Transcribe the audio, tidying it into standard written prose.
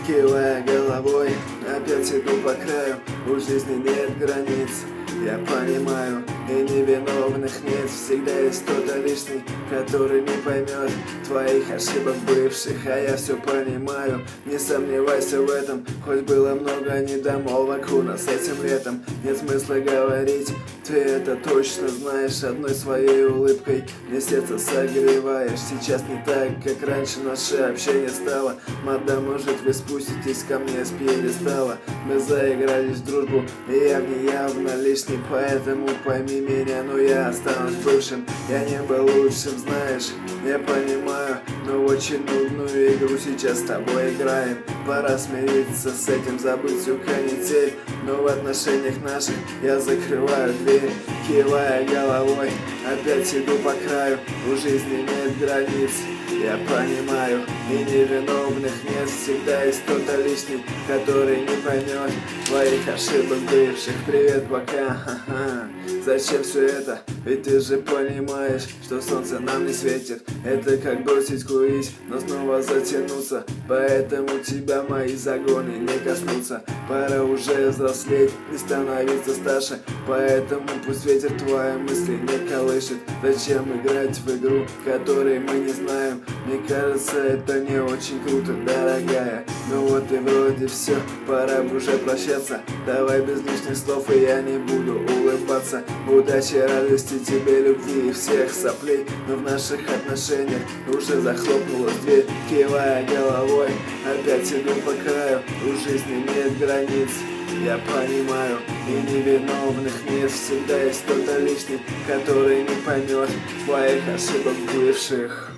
кивая головой, опять иду по краю. У жизни нет границ, я понимаю, и невиновных нет. Всегда есть кто-то лишний, который не поймет твоих ошибок бывших, а я все понимаю. Не сомневайся в этом, хоть было много недомолвок у нас этим летом. Нет смысла говорить, ты это точно знаешь. Одной своей улыбкой мне сердце согреваешь. Сейчас не так, как раньше наше общение стало. Мадам, может вы спуститесь ко мне с пьедестала? Мы заигрались в дружбу, и я в ней явно лишний. Поэтому пойми меня, но я останусь бывшим. Я не был лучшим, знаешь, я понимаю, но очень нудную игру сейчас с тобой играем. Пора смириться с этим, забыть всю канитель. Но в отношениях наших я закрываю дверь, кивая головой, опять иду по краю. У жизни нет границ, я понимаю, и невиновных нет. Всегда есть кто-то лишний, который не поймет твоих ошибок бывших. Привет, пока, ха-ха. Зачем все это? Ведь ты же понимаешь, что солнце нам не светит. Это как бросить курить, но снова затянуться. Поэтому тебя мои загоны не коснутся. Пора уже взрослеть и становиться старше. Поэтому пусть ветер твои мысли не колышет. Зачем играть в игру, которой мы не знаем? Мне кажется, это не очень круто, дорогая. Ну вот и вроде все, пора бы уже прощаться. Давай без лишних слов, и я не буду улыбаться. Удачи, радости тебе, любви и всех соплей. Но в наших отношениях уже захлопнулась дверь, кивая головой, опять иду по краю. У жизни нет границ, я понимаю, и невиновных нет. Всегда есть кто-то лишний, который не поймет твоих ошибок бывших.